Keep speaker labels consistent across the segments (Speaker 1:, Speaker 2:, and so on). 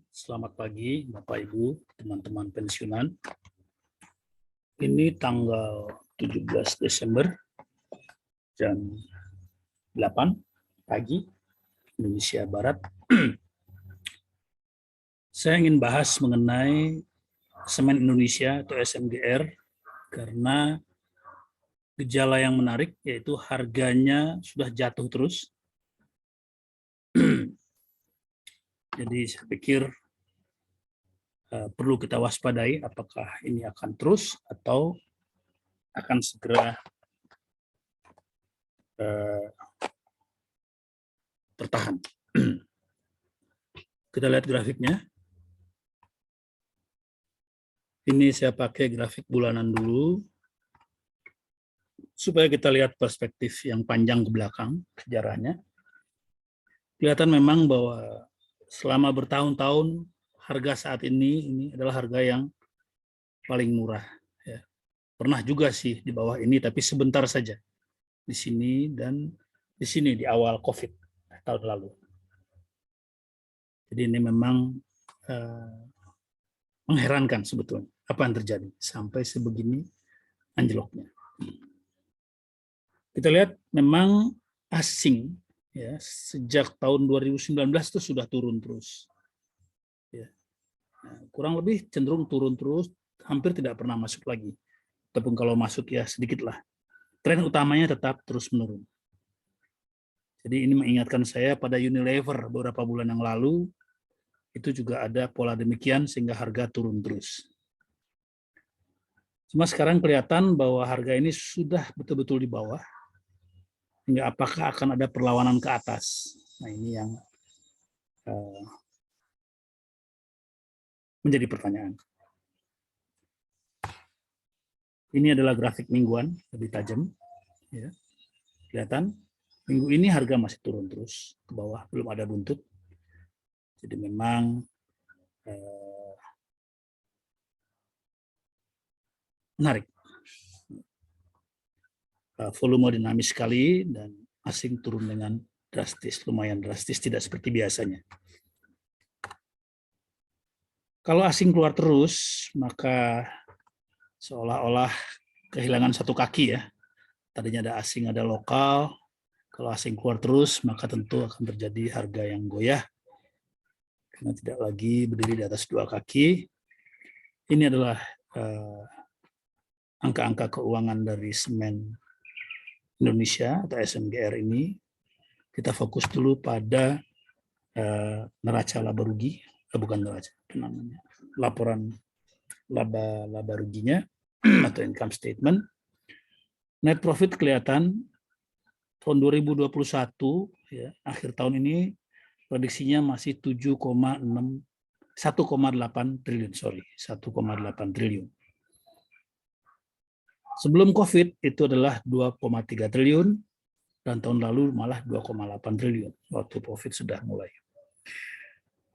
Speaker 1: Selamat pagi Bapak Ibu, teman-teman pensiunan. Ini tanggal 17 Desember jam 8 pagi Indonesia Barat. Saya ingin bahas mengenai Semen Indonesia atau SMGR karena gejala yang menarik yaitu harganya sudah jatuh terus. Jadi saya pikir perlu kita waspadai apakah ini akan terus atau akan segera tertahan. Kita lihat grafiknya. Ini saya pakai grafik bulanan dulu supaya kita lihat perspektif yang panjang ke belakang sejarahnya. Kelihatan memang bahwa selama bertahun-tahun harga saat ini adalah harga yang paling murah. Ya. Pernah juga sih di bawah ini, tapi sebentar saja di sini dan di sini di awal COVID tahun lalu. Jadi ini memang mengherankan sebetulnya apa yang terjadi sampai sebegini anjloknya. Kita lihat memang asing ya sejak tahun 2019 itu sudah turun terus. Ya. Nah, kurang lebih cenderung turun terus, hampir tidak pernah masuk lagi. Ataupun kalau masuk ya sedikit lah. Tren utamanya tetap terus menurun. Jadi ini mengingatkan saya pada Unilever beberapa bulan yang lalu, itu juga ada pola demikian sehingga harga turun terus. Cuma sekarang kelihatan bahwa harga ini sudah betul-betul di bawah, hingga apakah akan ada perlawanan ke atas. Nah ini yang menjadi pertanyaan. Ini adalah grafik mingguan, lebih tajam. Ya. Kelihatan, minggu ini harga masih turun terus ke bawah, belum ada buntut. Jadi memang menarik. Volume dinamis sekali dan asing turun dengan drastis, lumayan drastis, tidak seperti biasanya. Kalau asing keluar terus, maka seolah-olah kehilangan satu kaki ya. Tadinya ada asing, ada lokal. Kalau asing keluar terus, maka tentu akan terjadi harga yang goyah. Karena tidak lagi berdiri di atas dua kaki. Ini adalah angka-angka keuangan dari Semen Indonesia atau SMGR ini. Kita fokus dulu pada neraca laba rugi, bukan neraca, namanya laporan laba ruginya atau income statement. Net profit kelihatan tahun 2021 ya, akhir tahun ini prediksinya masih 1,8 triliun, 1,8 triliun. Sebelum COVID itu adalah 2,3 triliun dan tahun lalu malah 2,8 triliun waktu COVID sudah mulai.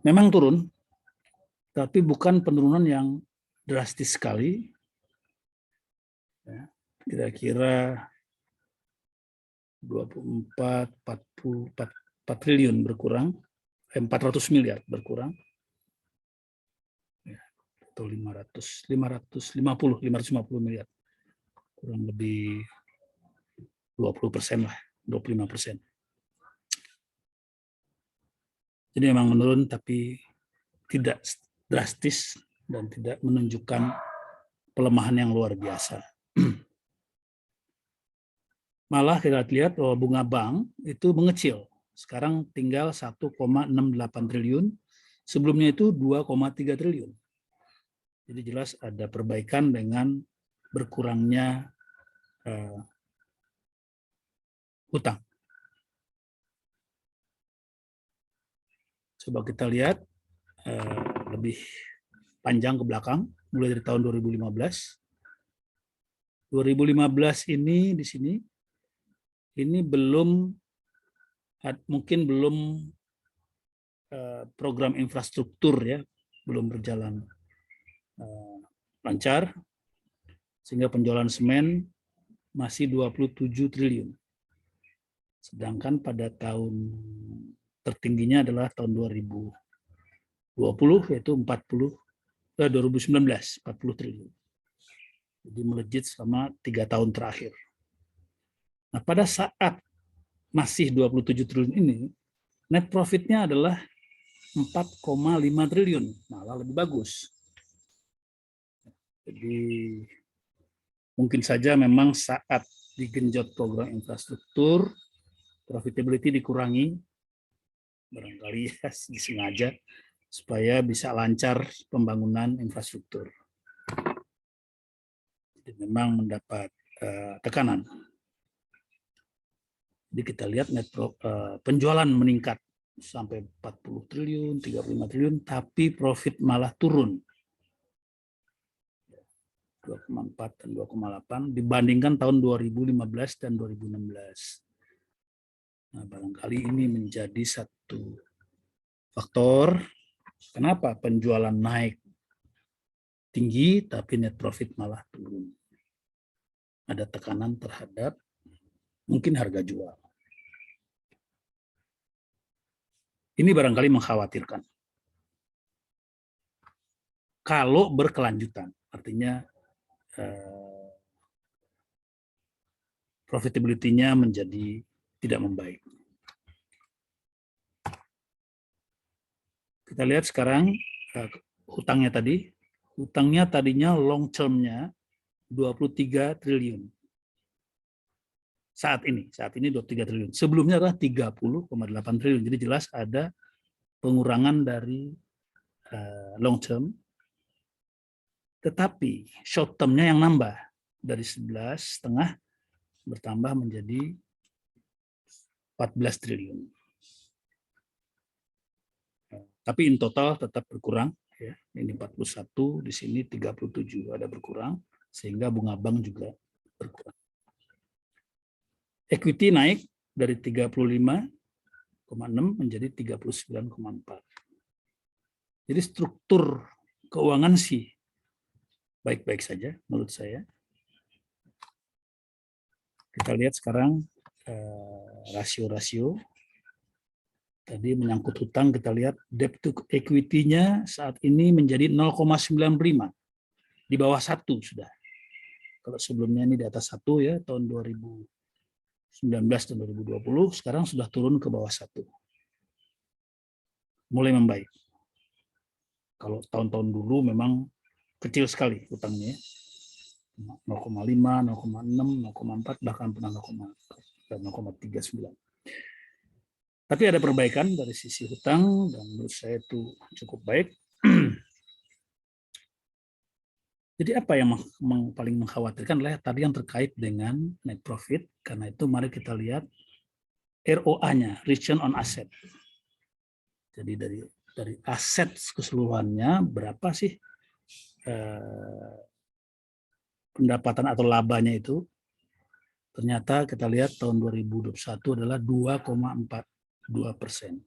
Speaker 1: Memang turun, tapi bukan penurunan yang drastis sekali. Ya, kira-kira 24, 4 triliun berkurang, 400 miliar berkurang, ya, atau 550 miliar, kurang lebih 20% lah, 25%. Jadi memang menurun, tapi tidak drastis dan tidak menunjukkan pelemahan yang luar biasa. Malah kita lihat bahwa bunga bank itu mengecil. Sekarang tinggal 1,68 triliun, sebelumnya itu 2,3 triliun. Jadi jelas ada perbaikan dengan berkurangnya hutang. Coba kita lihat lebih panjang ke belakang, mulai dari tahun 2015. 2015 ini di sini, ini mungkin belum program infrastruktur ya, belum berjalan lancar, sehingga penjualan semen masih 27 triliun. Sedangkan pada tahun tertingginya adalah tahun 2012 yaitu 2019 40 triliun. Jadi melejit selama 3 tahun terakhir. Nah, pada saat masih 27 triliun ini, net profitnya adalah 4,5 triliun, malah lebih bagus. Jadi mungkin saja memang saat digenjot program infrastruktur, profitability dikurangi, barangkali ya disengaja, supaya bisa lancar pembangunan infrastruktur. Jadi memang mendapat tekanan. Jadi kita lihat penjualan meningkat sampai 40 triliun, 35 triliun, tapi profit malah turun 2,4 dan 2,8 dibandingkan tahun 2015 dan 2016. Nah, barangkali ini menjadi satu faktor kenapa penjualan naik tinggi tapi net profit malah turun. Ada tekanan terhadap mungkin harga jual. Ini barangkali mengkhawatirkan. Kalau berkelanjutan, artinya profitability-nya menjadi tidak membaik. Kita lihat sekarang hutangnya tadinya long term-nya 23 triliun. Saat ini 23 triliun. Sebelumnya adalah 30,8 triliun. Jadi jelas ada pengurangan dari long term. Tetapi short term-nya yang nambah dari 11,5 bertambah menjadi 14 triliun. Tapi in total tetap berkurang. Ya. Ini 41, di sini 37 ada berkurang, sehingga bunga bank juga berkurang. Equity naik dari 35,6 menjadi 39,4. Jadi struktur keuangan sih baik-baik saja menurut saya. Kita lihat sekarang rasio-rasio. Tadi menyangkut hutang, kita lihat debt to equity-nya saat ini menjadi 0,95. Di bawah 1 sudah. Kalau sebelumnya ini di atas 1 ya, tahun 2019 dan 2020, sekarang sudah turun ke bawah 1. Mulai membaik. Kalau tahun-tahun dulu memang kecil sekali hutangnya. 0,5, 0,6, 0,4, bahkan pernah 0,39. Tapi ada perbaikan dari sisi hutang, dan menurut saya itu cukup baik. Jadi apa yang paling mengkhawatirkan adalah tadi yang terkait dengan net profit. Karena itu mari kita lihat ROA-nya, return on asset. Jadi dari aset keseluruhannya berapa sih pendapatan atau labanya itu. Ternyata kita lihat tahun 2021 adalah 2,42%.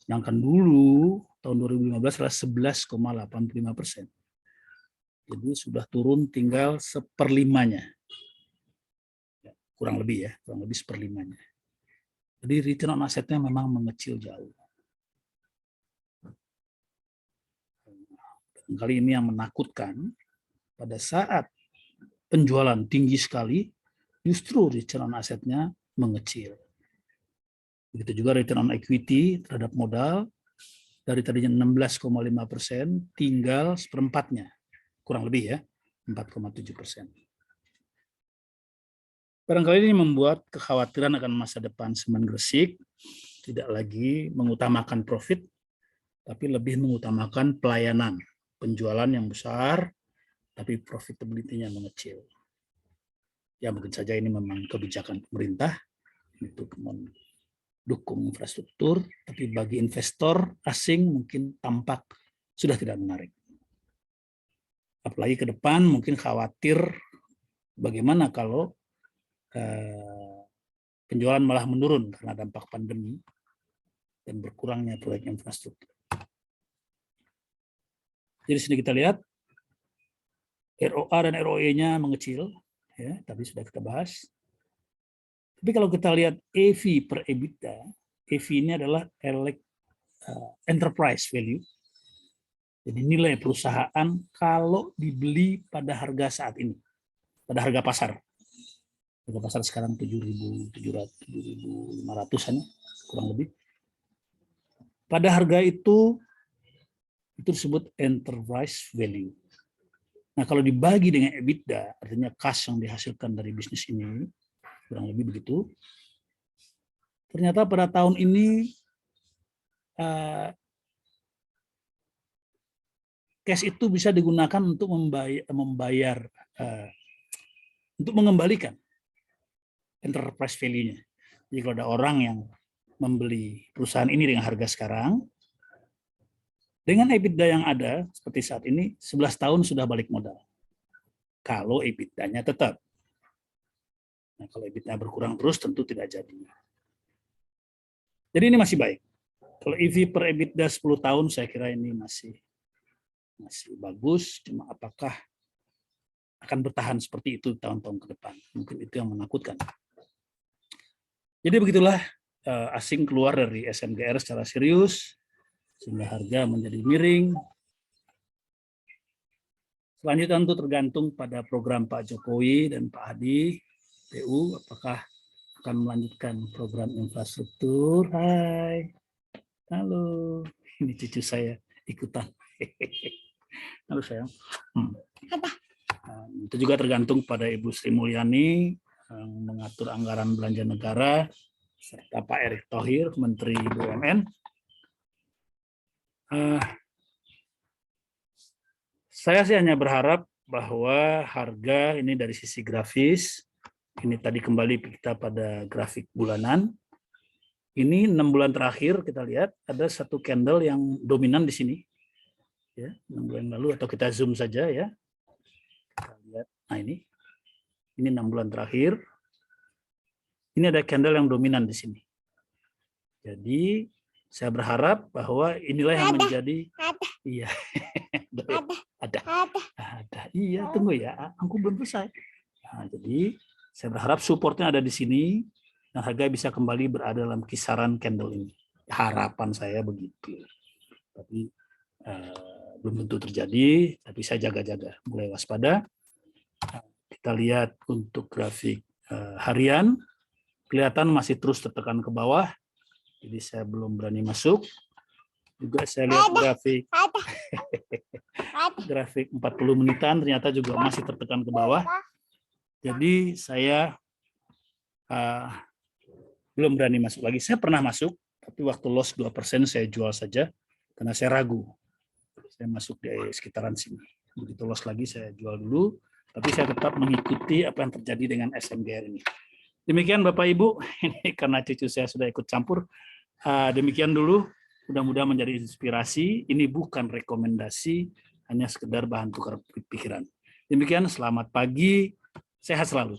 Speaker 1: Sedangkan dulu tahun 2015 adalah 11,85%. Jadi sudah turun tinggal 1/5-nya. Kurang lebih 1/5-nya. Jadi return on asset-nya memang mengecil jauh. Kali ini yang menakutkan, pada saat penjualan tinggi sekali, justru return on asset-nya mengecil. Begitu juga return on equity terhadap modal, dari tadinya 16,5% tinggal 1/4-nya, kurang lebih ya, 4,7%. Barangkali ini membuat kekhawatiran akan masa depan Semen Gresik, tidak lagi mengutamakan profit, tapi lebih mengutamakan pelayanan, penjualan yang besar, tapi profitability-nya mengecil. Ya mungkin saja ini memang kebijakan pemerintah untuk mendukung infrastruktur, tapi bagi investor asing mungkin tampak sudah tidak menarik. Apalagi ke depan mungkin khawatir bagaimana kalau penjualan malah menurun karena dampak pandemi dan berkurangnya proyek infrastruktur. Jadi sini kita lihat ROA dan ROE-nya mengecil, ya, tadi sudah kita bahas. Tapi kalau kita lihat EV per EBITDA, EV ini adalah enterprise value. Jadi nilai perusahaan kalau dibeli pada harga saat ini, pada harga pasar. Harga pasar sekarang 7.700, 7.500-an kurang lebih. Pada harga itu disebut enterprise value. Nah, kalau dibagi dengan EBITDA, artinya cash yang dihasilkan dari bisnis ini, kurang lebih begitu. Ternyata pada tahun ini cash itu bisa digunakan untuk membayar untuk mengembalikan enterprise value-nya. Jadi kalau ada orang yang membeli perusahaan ini dengan harga sekarang, dengan EBITDA yang ada seperti saat ini, 11 tahun sudah balik modal. Kalau EBITDA-nya tetap. Nah, kalau EBITDA berkurang terus tentu tidak jadi. Jadi ini masih baik. Kalau EV per EBITDA 10 tahun saya kira ini masih bagus, cuma apakah akan bertahan seperti itu tahun-tahun ke depan? Mungkin itu yang menakutkan. Jadi begitulah asing keluar dari SMGR secara serius, sehingga harga menjadi miring. Selanjutnya tentu tergantung pada program Pak Jokowi dan Pak Hadi, PU, apakah akan melanjutkan program infrastruktur. Hai, halo, ini cucu saya ikutan. Halo sayang. Itu juga tergantung pada Ibu Sri Mulyani yang mengatur anggaran belanja negara, serta Pak Erick Thohir, Menteri BUMN. Saya sih hanya berharap bahwa harga ini dari sisi grafis, ini tadi kembali kita pada grafik bulanan, ini 6 bulan terakhir kita lihat ada satu candle yang dominan di sini, ya 6 bulan lalu, atau kita zoom saja ya, kita lihat. Nah ini 6 bulan terakhir, ini ada candle yang dominan di sini. Jadi saya berharap bahwa inilah yang menjadi iya. Ada. Iya, tunggu ya. Aku belum selesai. Nah, jadi saya berharap supportnya ada di sini dan harga bisa kembali berada dalam kisaran candle ini. Harapan saya begitu. Tapi belum tentu terjadi. Tapi saya jaga-jaga, mulai waspada. Kita lihat untuk grafik harian, kelihatan masih terus tertekan ke bawah. Jadi saya belum berani masuk. Juga saya lihat grafik 40 menitan ternyata juga masih tertekan ke bawah. Jadi saya belum berani masuk lagi. Saya pernah masuk, tapi waktu loss 2% saya jual saja karena saya ragu. Saya masuk di sekitaran sini. Begitu loss lagi saya jual dulu, tapi saya tetap mengikuti apa yang terjadi dengan SMGR ini. Demikian Bapak Ibu, ini karena cucu saya sudah ikut campur. Demikian dulu. Mudah-mudahan menjadi inspirasi. Ini bukan rekomendasi, hanya sekedar bahan tukar pikiran. Demikian, selamat pagi, sehat selalu.